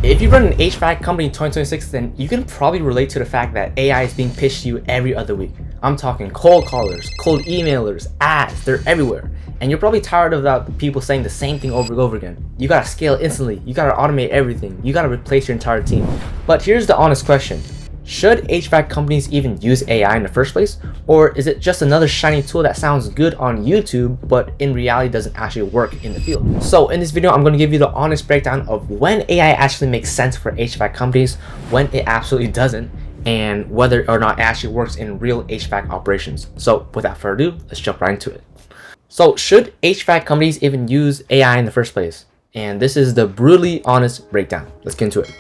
If you run an HVAC company in 2026, then you can probably relate to the fact that AI is being pitched to you every other week. I'm talking cold callers, cold emailers, ads, they're everywhere. And you're probably tired of that people saying the same thing over and over again. You gotta scale instantly, you gotta automate everything, you gotta replace your entire team. But here's the honest question. Should HVAC companies even use AI in the first place? Or is it just another shiny tool that sounds good on YouTube, but in reality doesn't actually work in the field? So in this video, I'm going to give you the honest breakdown of when AI actually makes sense for HVAC companies, when it absolutely doesn't, and whether or not it actually works in real HVAC operations. So without further ado, let's jump right into it. So should HVAC companies even use AI in the first place? And this is the brutally honest breakdown. Let's get into it.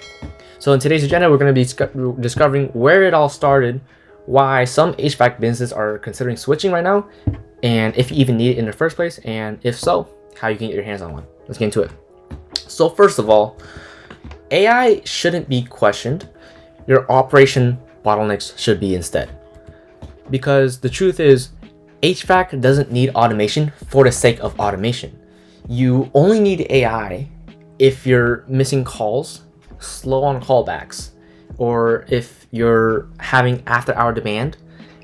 So in today's agenda, we're going to be discovering where it all started, why some HVAC businesses are considering switching right now, and if you even need it in the first place, and if so, how you can get your hands on one. Let's get into it. So first of all, AI shouldn't be questioned. Your operation bottlenecks should be instead. Because the truth is, HVAC doesn't need automation for the sake of automation. You only need AI if you're missing calls, slow on callbacks, or if you're having after-hour demand,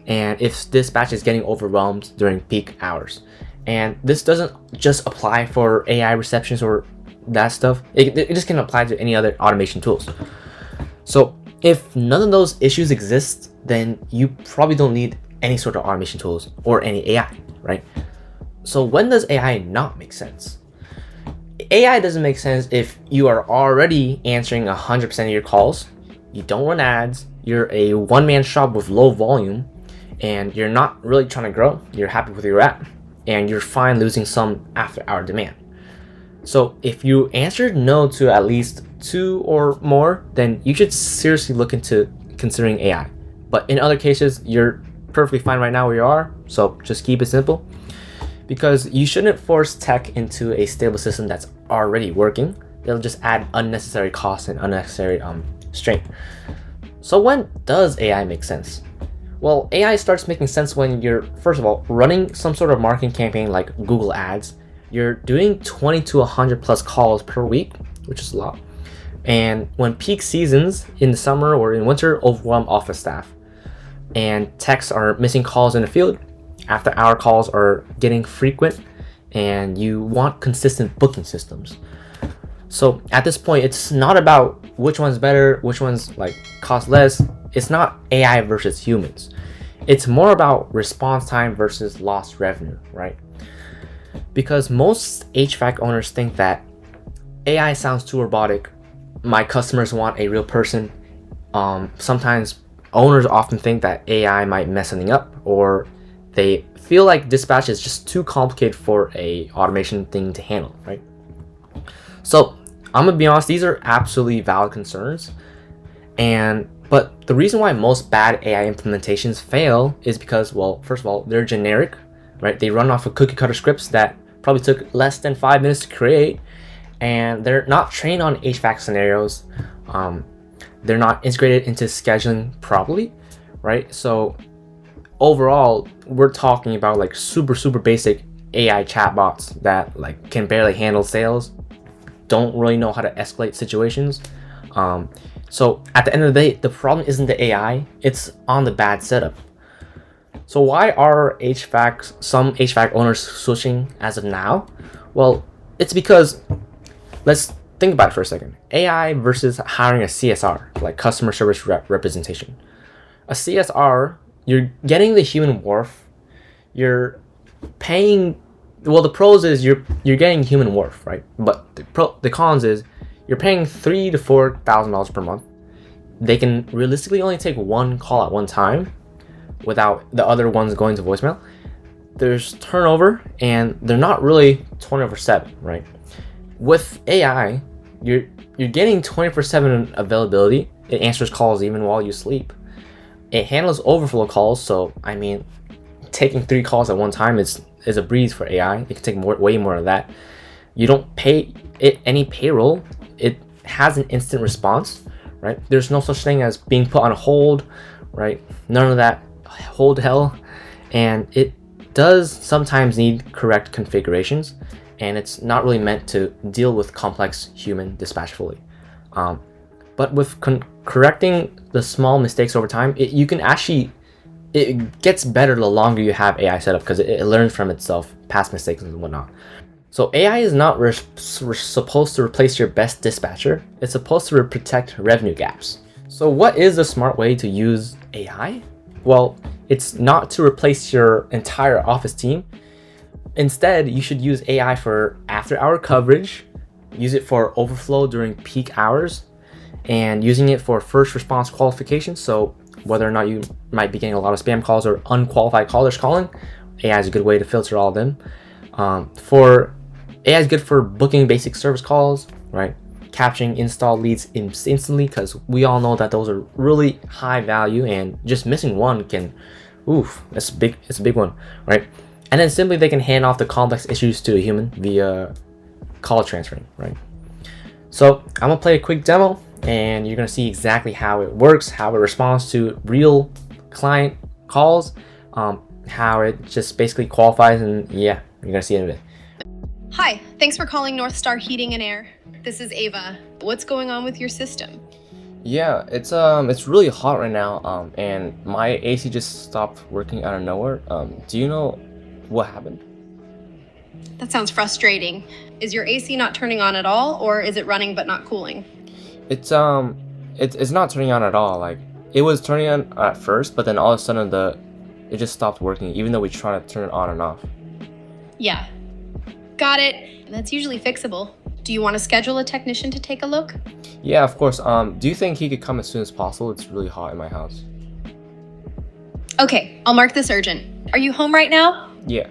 and if dispatch is getting overwhelmed during peak hours. And this doesn't just apply for AI receptions or that stuff. It just can apply to any other automation tools. So if none of those issues exist, then you probably don't need any sort of automation tools or any AI, right? So when does AI not make sense? AI doesn't make sense if you are already answering 100% of your calls, you don't run ads, you're a one-man shop with low volume, and you're not really trying to grow, you're happy with where you're at, and you're fine losing some after-hour demand. So if you answered no to at least 2 or more, then you should seriously look into considering AI. But in other cases, you're perfectly fine right now where you are, so just keep it simple. Because you shouldn't force tech into a stable system that's already working. It'll just add unnecessary costs and unnecessary strain. So when does AI make sense? Well, AI starts making sense when you're, first of all, running some sort of marketing campaign like Google Ads. You're doing 20 to 100 plus calls per week, which is a lot. And when peak seasons in the summer or in winter overwhelm office staff, and techs are missing calls in the field, after hour calls are getting frequent, and you want consistent booking systems. So at this point, it's not about which one's better, which one's like cost less. It's not AI versus humans. It's more about response time versus lost revenue, right? Because most HVAC owners think that AI sounds too robotic. My customers want a real person. Sometimes owners often think that AI might mess something up, or they feel like dispatch is just too complicated for a automation thing to handle, right? So I'm gonna be honest, these are absolutely valid concerns. But the reason why most bad AI implementations fail is because, well, first of all, they're generic, right? They run off of cookie cutter scripts that probably took less than 5 minutes to create, and they're not trained on HVAC scenarios. They're not integrated into scheduling properly, right? So overall, we're talking about like super basic AI chatbots that like can barely handle sales, don't really know how to escalate situations. So at the end of the day, the problem isn't the AI, it's on the bad setup. So why are some HVAC owners switching as of now? Well, it's because, let's think about it for a second. AI versus hiring a CSR, like customer service representation. A CSR, you're getting the human worth. You're paying. Well, the pros is you're getting human worth, right? But the cons is you're paying $3,000 to $4,000 per month. They can realistically only take one call at one time, without the other ones going to voicemail. There's turnover, and they're not really 24/7, right? With AI, you're getting 24/7 availability. It answers calls even while you sleep. It handles overflow calls, so I mean, taking 3 calls at one time is a breeze for AI. It can take way more of that. You don't pay it any payroll. It has an instant response, right? There's no such thing as being put on hold, right? None of that hold hell. And it does sometimes need correct configurations, and it's not really meant to deal with complex human dispatch fully. But with correcting the small mistakes over time, it gets better the longer you have AI set up, because it learns from itself, past mistakes and whatnot. So AI is not supposed to replace your best dispatcher. It's supposed to protect revenue gaps. So what is the smart way to use AI? Well, it's not to replace your entire office team. Instead, you should use AI for after-hour coverage, use it for overflow during peak hours, and using it for first response qualification. So whether or not you might be getting a lot of spam calls or unqualified callers calling, AI is a good way to filter all of them. AI is good for booking basic service calls, right? Capturing install leads instantly, because we all know that those are really high value, and just missing one can, it's a big one, right? And then simply they can hand off the complex issues to a human via call transferring, right? So I'm gonna play a quick demo, and you're gonna see exactly how it works, how it responds to real client calls, how it just basically qualifies, and yeah, you're gonna see it in a bit. Hi, thanks for calling North Star Heating and Air. This is Ava. What's going on with your system? Yeah, it's really hot right now, and my AC just stopped working out of nowhere. Do you know what happened? That sounds frustrating. Is your AC not turning on at all, or is it running but not cooling? It's not turning on at all. Like, it was turning on at first, but then all of a sudden it just stopped working, even though we tried to turn it on and off. Yeah. Got it. That's usually fixable. Do you want to schedule a technician to take a look? Yeah, of course. Do you think he could come as soon as possible? It's really hot in my house. Okay, I'll mark this urgent. Are you home right now? Yeah.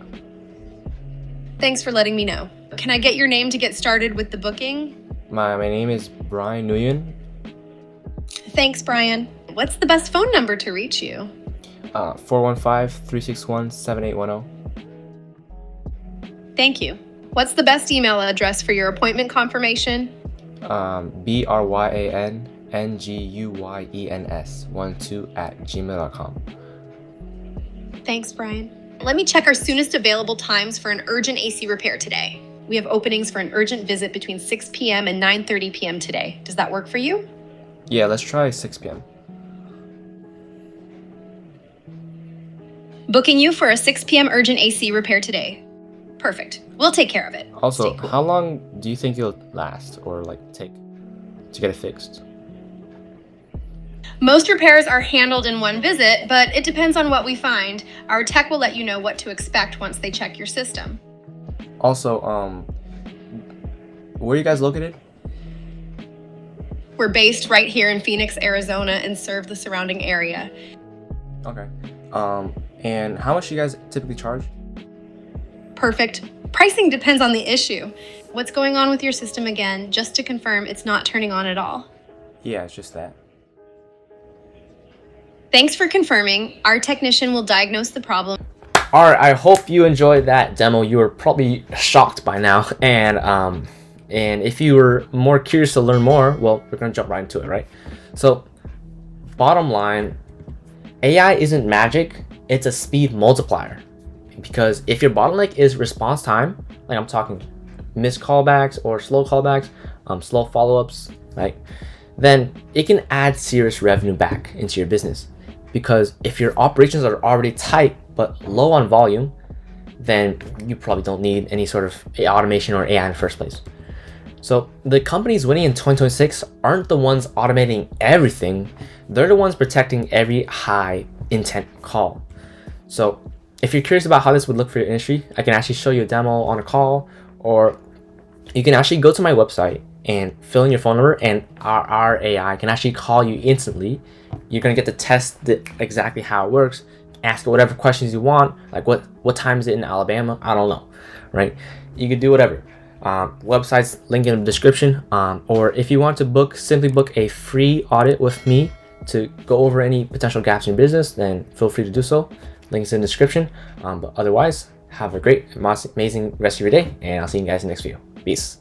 Thanks for letting me know. Can I get your name to get started with the booking? My name is Brian Nguyen. Thanks, Brian. What's the best phone number to reach you? 415-361-7810. Thank you. What's the best email address for your appointment confirmation? BRYANNGUYENS12@gmail.com. Thanks, Brian. Let me check our soonest available times for an urgent AC repair today. We have openings for an urgent visit between 6 p.m. and 9:30 p.m. today. Does that work for you? Yeah, let's try 6 p.m. Booking you for a 6 p.m. urgent AC repair today. Perfect. We'll take care of it. Also, Stay cool. how long do you think it'll last or take to get it fixed? Most repairs are handled in one visit, but it depends on what we find. Our tech will let you know what to expect once they check your system. Also, where are you guys located? We're based right here in Phoenix, Arizona, and serve the surrounding area. Okay. And how much do you guys typically charge? Perfect. Pricing depends on the issue. What's going on with your system again? Just to confirm, it's not turning on at all. Yeah, it's just that. Thanks for confirming. Our technician will diagnose the problem. All right, I hope you enjoyed that demo. You were probably shocked by now, and if you were more curious to learn more, well, we're gonna jump right into it, right? So, bottom line, AI isn't magic; it's a speed multiplier. Because if your bottleneck is response time, like I'm talking missed callbacks or slow callbacks, slow follow-ups, right? Then it can add serious revenue back into your business. Because if your operations are already tight but low on volume, then you probably don't need any sort of automation or AI in the first place. So the companies winning in 2026 aren't the ones automating everything. They're the ones protecting every high intent call. So if you're curious about how this would look for your industry, I can actually show you a demo on a call, or you can actually go to my website and fill in your phone number, and our AI can actually call you instantly. You're gonna get to test exactly how it works, ask whatever questions you want, like what time is it in Alabama? I don't know, right? You could do whatever. Website's link in the description, or if you want to simply book a free audit with me to go over any potential gaps in your business, then feel free to do so. Links in the description. But otherwise, have a great, amazing rest of your day, and I'll see you guys in the next video. Peace.